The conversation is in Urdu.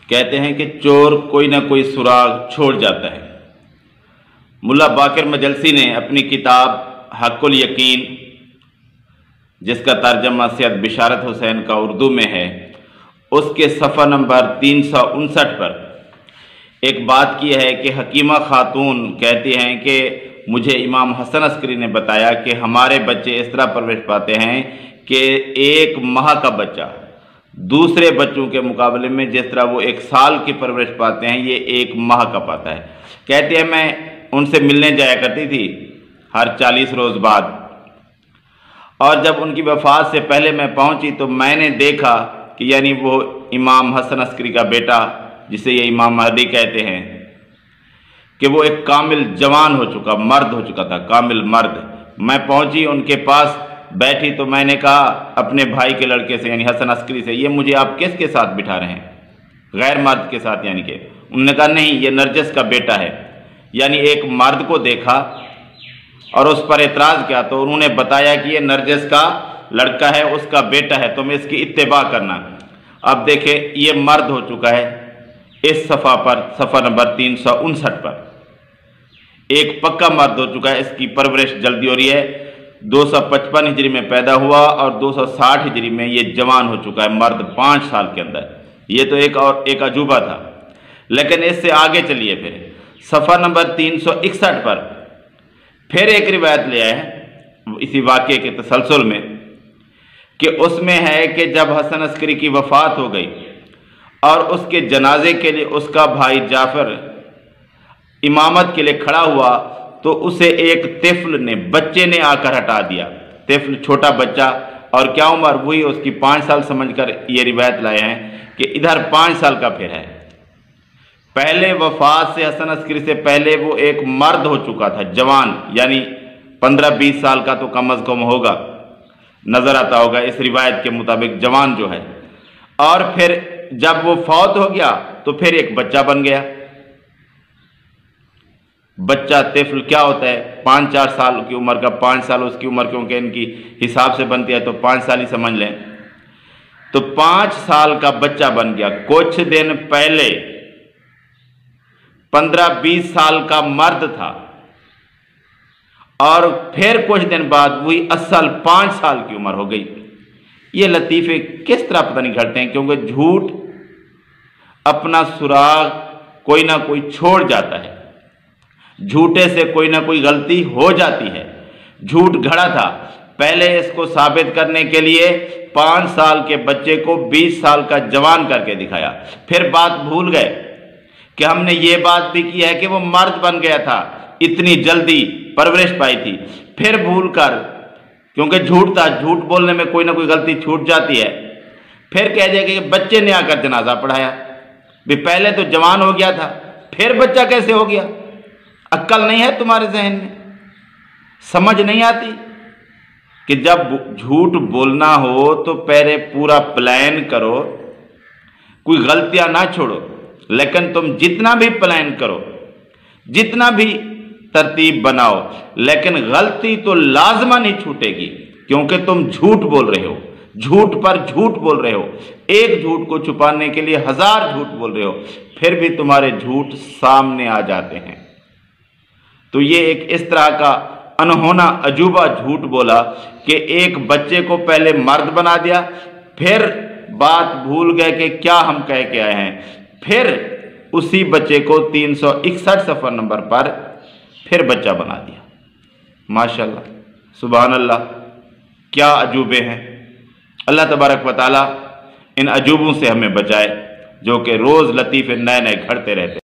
کہتے ہیں کہ چور کوئی نہ کوئی سراغ چھوڑ جاتا ہے۔ ملا باقر مجلسی نے اپنی کتاب حق الیقین، جس کا ترجمہ سید بشارت حسین کا اردو میں ہے، اس کے صفحہ نمبر 359 پر ایک بات کی ہے کہ حکیمہ خاتون کہتی ہیں کہ مجھے امام حسن عسکری نے بتایا کہ ہمارے بچے اس طرح پرورش پاتے ہیں کہ 1 ماہ کا بچہ دوسرے بچوں کے مقابلے میں جس طرح وہ 1 سال کی پرورش پاتے ہیں، یہ 1 ماہ کا پاتا ہے۔ کہتے ہیں میں ان سے ملنے جایا کرتی تھی ہر 40 روز بعد، اور جب ان کی وفات سے پہلے میں پہنچی تو میں نے دیکھا کہ یعنی وہ امام حسن عسکری کا بیٹا، جسے یہ امام مہدی کہتے ہیں، کہ وہ ایک کامل جوان ہو چکا، مرد ہو چکا تھا، کامل مرد۔ میں پہنچی ان کے پاس بیٹھی تو میں نے کہا اپنے بھائی کے لڑکے سے یعنی حسن عسکری سے، یہ مجھے آپ کس کے ساتھ بٹھا رہے ہیں؟ غیر مرد کے ساتھ یعنی کہ؟ انہوں نے کہا نہیں، یہ نرجس کا بیٹا ہے۔ یعنی ایک مرد کو دیکھا اور اس پر اعتراض کیا تو انہوں نے بتایا کہ یہ نرجس کا لڑکا ہے، اس کا بیٹا ہے، تم اس کی اتباع کرنا۔ اب دیکھیں یہ مرد ہو چکا ہے اس صفحہ پر، صفحہ نمبر 359 پر ایک پکا مرد ہو چکا ہے، اس کی پرورش جلدی ہو رہی ہے۔ 255 ہجری میں پیدا ہوا اور 260 ہجری میں یہ جوان ہو چکا ہے مرد 5 سال کے اندر۔ یہ تو ایک عجوبہ تھا۔ لیکن اس سے آگے چلیے، پھر صفحہ نمبر 361 پر پھر ایک روایت لے آئے اسی واقعے کے تسلسل میں، کہ اس میں ہے کہ جب حسن عسکری کی وفات ہو گئی اور اس کے جنازے کے لیے اس کا بھائی جعفر امامت کے لیے کھڑا ہوا تو اسے ایک طفل نے، بچے نے آ کر ہٹا دیا۔ طفل چھوٹا بچہ، اور کیا عمر؟ وہی اس کی 5 سال سمجھ کر یہ روایت لائے ہیں کہ ادھر 5 سال کا پھر ہے۔ پہلے وفات سے حسن عسکری سے پہلے وہ ایک مرد ہو چکا تھا، جوان، یعنی 15-20 سال کا تو کم از کم ہوگا، نظر آتا ہوگا اس روایت کے مطابق جوان جو ہے۔ اور پھر جب وہ فوت ہو گیا تو پھر ایک بچہ بن گیا۔ بچہ طفل کیا ہوتا ہے؟ 5-4 سال کی عمر کا، 5 سال اس کی عمر کیونکہ ان کی حساب سے بنتی ہے تو 5 سال ہی سمجھ لیں، تو 5 سال کا بچہ بن گیا۔ کچھ دن پہلے 15-20 سال کا مرد تھا، اور پھر کچھ دن بعد وہی اصل 5 سال کی عمر ہو گئی۔ یہ لطیفے کس طرح پتہ نہیں گھڑتے ہیں، کیونکہ جھوٹ اپنا سراغ کوئی نہ کوئی چھوڑ جاتا ہے، جھوٹے سے کوئی نہ کوئی غلطی ہو جاتی ہے۔ جھوٹ گھڑا تھا، پہلے اس کو ثابت کرنے کے لیے 5 سال کے بچے کو 20 سال کا جوان کر کے دکھایا، پھر بات بھول گئے کہ ہم نے یہ بات بھی کی ہے کہ وہ مرد بن گیا تھا، اتنی جلدی پرورش پائی تھی، پھر بھول کر، کیونکہ جھوٹ تھا، جھوٹ بولنے میں کوئی نہ کوئی غلطی چھوٹ جاتی ہے، پھر کہہ دیا کہ بچے نے آ کر جنازہ پڑھایا۔ بھی پہلے تو جوان ہو گیا تھا، پھر بچہ کیسے ہو گیا؟ عقل نہیں ہے تمہارے ذہن میں؟ سمجھ نہیں آتی کہ جب جھوٹ بولنا ہو تو پہلے پورا پلان کرو، کوئی غلطیاں نہ چھوڑو۔ لیکن تم جتنا بھی پلان کرو، جتنا بھی ترتیب بناؤ، لیکن غلطی تو لازماً نہیں چھوٹے گی، کیونکہ تم جھوٹ بول رہے ہو، جھوٹ پر جھوٹ بول رہے ہو، ایک جھوٹ کو چھپانے کے لیے 1000 جھوٹ بول رہے ہو، پھر بھی تمہارے جھوٹ سامنے آ جاتے ہیں۔ تو یہ ایک اس طرح کا انہونا عجوبہ جھوٹ بولا کہ ایک بچے کو پہلے مرد بنا دیا، پھر بات بھول گئے کہ کیا ہم کہہ کے آئے ہیں، پھر اسی بچے کو 361 صفحہ نمبر پر پھر بچہ بنا دیا۔ ماشاءاللہ، سبحان اللہ، کیا عجوبے ہیں۔ اللہ تبارک و تعالی ان عجوبوں سے ہمیں بچائے جو کہ روز لطیفے نئے نئے گھڑتے رہتے ہیں۔